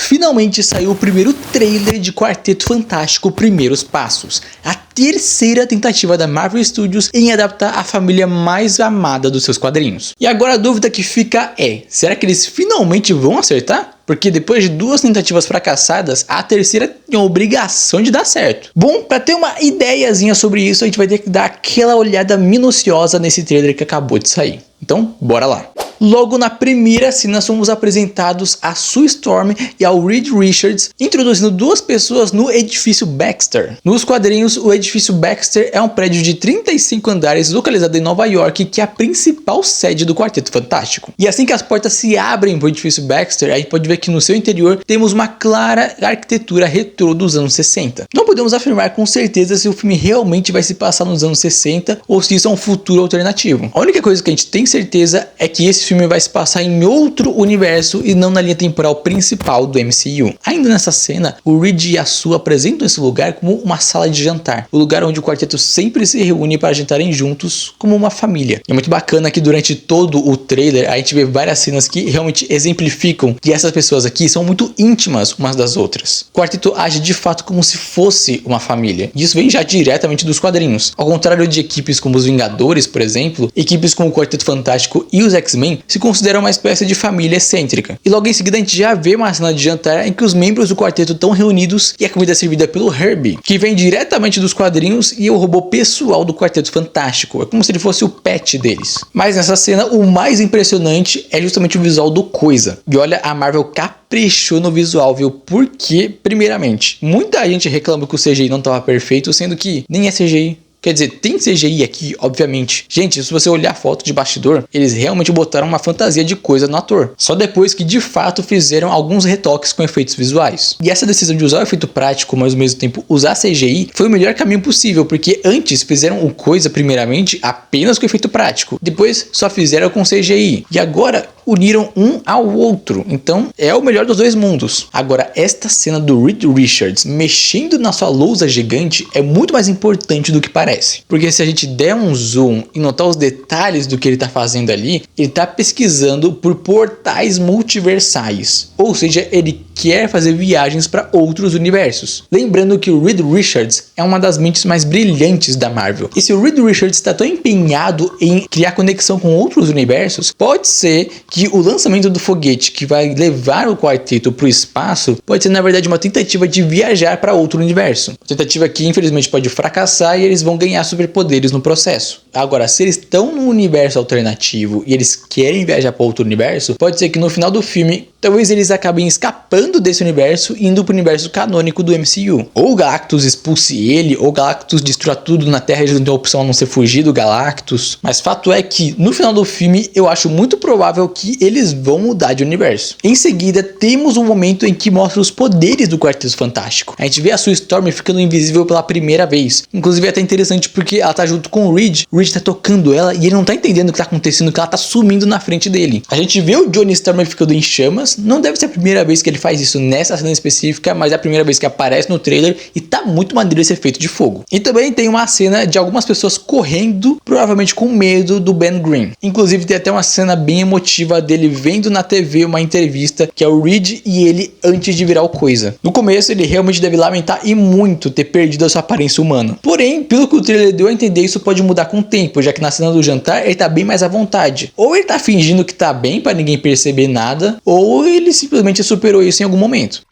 finalmente saiu o primeiro trailer de Quarteto Fantástico Primeiros Passos, a terceira tentativa da Marvel Studios em adaptar a família mais amada dos seus quadrinhos. E agora a dúvida que fica é, será que eles finalmente vão acertar? Porque depois de duas tentativas fracassadas, a terceira tem a obrigação de dar certo. Bom, para ter uma ideiazinha sobre isso, a gente vai ter que dar aquela olhada minuciosa nesse trailer que acabou de sair. Então, bora lá! Logo na primeira cena somos apresentados a Sue Storm e ao Reed Richards introduzindo duas pessoas no edifício Baxter. Nos quadrinhos, o edifício Baxter é um prédio de 35 andares localizado em Nova York, que é a principal sede do Quarteto Fantástico. E assim que as portas se abrem para o edifício Baxter, a gente pode ver que no seu interior temos uma clara arquitetura retrô dos anos 60. Não podemos afirmar com certeza se o filme realmente vai se passar nos anos 60 ou se isso é um futuro alternativo. A única coisa que a gente tem certeza é que esse filme vai se passar em outro universo e não na linha temporal principal do MCU. Ainda nessa cena, o Reed e a Sue apresentam esse lugar como uma sala de jantar, o lugar onde o quarteto sempre se reúne para jantarem juntos como uma família. E é muito bacana que durante todo o trailer a gente vê várias cenas que realmente exemplificam que essas pessoas aqui são muito íntimas umas das outras. O quarteto age de fato como se fosse uma família, e isso vem já diretamente dos quadrinhos. Ao contrário de equipes como os Vingadores, por exemplo, equipes como o Quarteto Fantástico e os X-Men se considera uma espécie de família excêntrica. E logo em seguida a gente já vê uma cena de jantar em que os membros do quarteto estão reunidos e a comida é servida pelo Herbie, que vem diretamente dos quadrinhos e é o robô pessoal do Quarteto Fantástico. É como se ele fosse o pet deles. Mas nessa cena o mais impressionante é justamente o visual do Coisa. E olha, a Marvel caprichou no visual, viu? Porque, primeiramente, muita gente reclama que o CGI não estava perfeito, sendo que nem é CGI. Quer dizer, tem CGI aqui, obviamente. Gente, se você olhar a foto de bastidor, eles realmente botaram uma fantasia de Coisa no ator. Só depois que de fato fizeram alguns retoques com efeitos visuais. E essa decisão de usar o efeito prático, mas ao mesmo tempo usar CGI, foi o melhor caminho possível, porque antes fizeram o Coisa primeiramente apenas com efeito prático. Depois só fizeram com CGI. E agora uniram um ao outro. Então é o melhor dos dois mundos. Agora, esta cena do Reed Richards mexendo na sua lousa gigante é muito mais importante do que parece. Porque se a gente der um zoom e notar os detalhes do que ele está fazendo ali, ele está pesquisando por portais multiversais. Ou seja, ele quer fazer viagens para outros universos. Lembrando que o Reed Richards é uma das mentes mais brilhantes da Marvel. E se o Reed Richards está tão empenhado em criar conexão com outros universos, pode ser que o lançamento do foguete que vai levar o quarteto para o espaço pode ser na verdade uma tentativa de viajar para outro universo. Uma tentativa que infelizmente pode fracassar e eles vão ganhar superpoderes no processo. Agora, se eles estão num universo alternativo e eles querem viajar para outro universo, pode ser que no final do filme talvez eles acabem escapando desse universo e indo para o universo canônico do MCU. Ou o Galactus expulse ele, ou o Galactus destrua tudo na Terra e eles não tem opção a não ser fugir do Galactus. Mas fato é que no final do filme eu acho muito provável que eles vão mudar de universo. Em seguida temos um momento em que mostra os poderes do Quarteto Fantástico. A gente vê a Sue Storm ficando invisível pela primeira vez. Inclusive é até interessante porque ela tá junto com o Reed tá tocando ela e ele não tá entendendo o que tá acontecendo, que ela tá sumindo na frente dele. A gente vê o Johnny Storm ficando em chamas. Não deve ser a primeira vez que ele faz isso nessa cena específica, mas é a primeira vez que aparece no trailer e tá muito maneiro esse efeito de fogo. E também tem uma cena de algumas pessoas correndo, provavelmente com medo do Ben Grimm. Inclusive tem até uma cena bem emotiva dele vendo na TV uma entrevista que é o Reed e ele antes de virar o Coisa. No começo ele realmente deve lamentar e muito ter perdido a sua aparência humana. Porém, pelo que o trailer deu a entender, isso pode mudar com o tempo, já que na cena do jantar ele tá bem mais à vontade. Ou ele tá fingindo que tá bem para ninguém perceber nada, ou ele simplesmente superou isso em algum momento.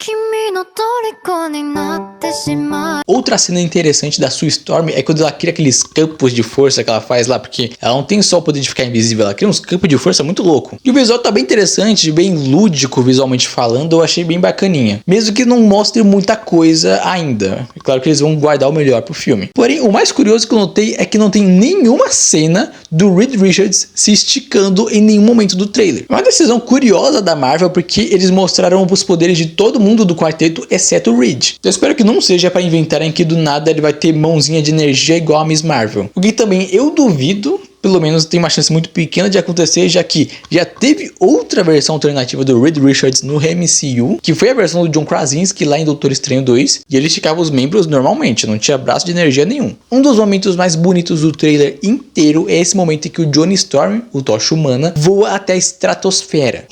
Outra cena interessante da Sue Storm é quando ela cria aqueles campos de força que ela faz lá, porque ela não tem só o poder de ficar invisível, ela cria uns campos de força muito louco. E o visual tá bem interessante, bem lúdico visualmente falando, eu achei bem bacaninha. Mesmo que não mostre muita coisa ainda. É claro que eles vão guardar o melhor pro filme. Porém, o mais curioso que eu notei é que não tem nenhuma cena do Reed Richards se esticando em nenhum momento do trailer. É uma decisão curiosa da Marvel, porque eles mostraram os poderes de todo mundo do quarteto, exceto o Reed. Eu espero que não seja para inventarem que do nada ele vai ter mãozinha de energia igual a Miss Marvel. O que também eu duvido, pelo menos tem uma chance muito pequena de acontecer, já que já teve outra versão alternativa do Reed Richards no MCU, que foi a versão do John Krasinski lá em Doutor Estranho 2, e ele esticava os membros normalmente, não tinha braço de energia nenhum. Um dos momentos mais bonitos do trailer inteiro é esse momento em que o Johnny Storm, o Tocha Humana, voa até a estratosfera.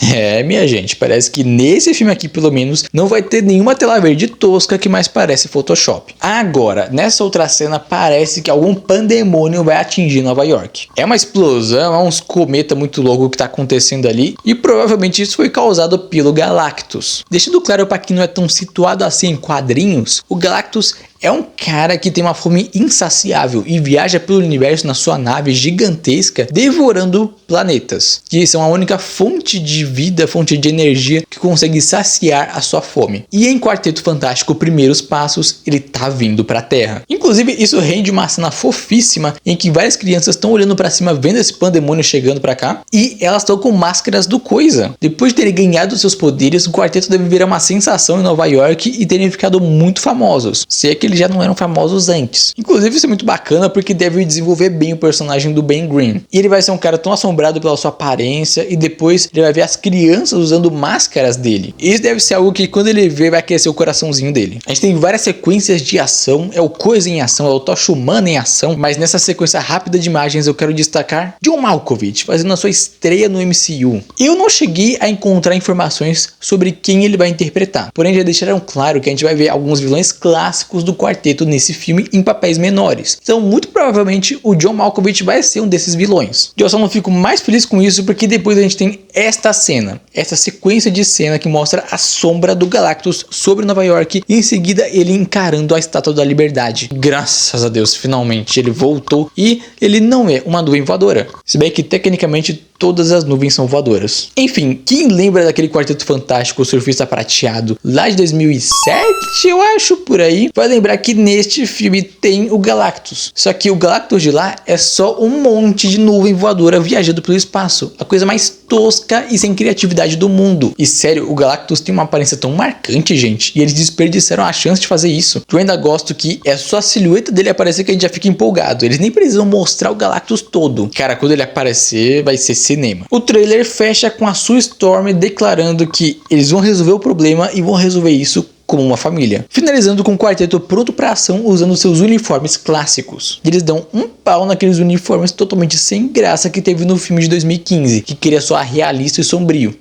Minha gente, parece que nesse filme aqui, pelo menos, não vai ter nenhuma tela verde tosca que mais parece Photoshop. Agora, nessa outra cena, parece que algum pandemônio vai atingir Nova York. É uma explosão, é uns cometa muito louco que tá acontecendo ali, e provavelmente isso foi causado pelo Galactus. Deixando claro para quem não é tão situado assim em quadrinhos, o Galactus é um cara que tem uma fome insaciável e viaja pelo universo na sua nave gigantesca, devorando planetas, que são a única fonte de vida, fonte de energia que consegue saciar a sua fome. E em Quarteto Fantástico Primeiros Passos, ele tá vindo pra Terra. Inclusive, isso rende uma cena fofíssima em que várias crianças estão olhando pra cima, vendo esse pandemônio chegando pra cá, e elas estão com máscaras do Coisa. Depois de terem ganhado seus poderes, o quarteto deve virar uma sensação em Nova York e terem ficado muito famosos, se é que eles já não eram famosos antes. Inclusive, isso é muito bacana porque deve desenvolver bem o personagem do Ben Grimm. E ele vai ser um cara tão assombrado pela sua aparência, e depois ele vai ver as crianças usando máscaras dele. Isso deve ser algo que quando ele ver vai aquecer o coraçãozinho dele. A gente tem várias sequências de ação, é o Coisa em ação, é o Tocha Humana em ação, mas nessa sequência rápida de imagens eu quero destacar John Malkovich fazendo a sua estreia no MCU. Eu não cheguei a encontrar informações sobre quem ele vai interpretar, porém já deixaram claro que a gente vai ver alguns vilões clássicos do quarteto nesse filme em papéis menores. Então muito provavelmente o John Malkovich vai ser um desses vilões. Eu só não fico mais feliz com isso porque depois a gente tem esta cena, essa sequência de cena que mostra a sombra do Galactus sobre Nova York e em seguida ele encarando a Estátua da Liberdade. Graças a Deus, finalmente ele voltou e ele não é uma nuvem voadora, se bem que tecnicamente todas as nuvens são voadoras. Enfim, quem lembra daquele Quarteto Fantástico, o Surfista Prateado, lá de 2007, eu acho, por aí, vai lembrar que neste filme tem o Galactus. Só que o Galactus de lá é só um monte de nuvem voadora viajando pelo espaço. A coisa mais tosca e sem criatividade do mundo. E sério, o Galactus tem uma aparência tão marcante, gente, e eles desperdiçaram a chance de fazer isso. Eu ainda gosto que é só a silhueta dele aparecer que a gente já fica empolgado. Eles nem precisam mostrar o Galactus todo. Cara, quando ele aparecer, vai ser cinema. O trailer fecha com a Sue Storm declarando que eles vão resolver o problema e vão resolver isso como uma família. Finalizando com o quarteto pronto para ação usando seus uniformes clássicos. Eles dão um pau naqueles uniformes totalmente sem graça que teve no filme de 2015, que queria soar realista e sombrio.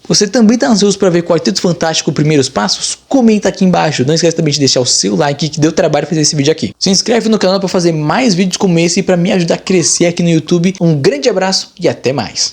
Você também está ansioso para ver Quarteto Fantástico Primeiros Passos? Comenta aqui embaixo. Não esquece também de deixar o seu like, que deu trabalho fazer esse vídeo aqui. Se inscreve no canal para fazer mais vídeos como esse e para me ajudar a crescer aqui no YouTube. Um grande abraço e até mais.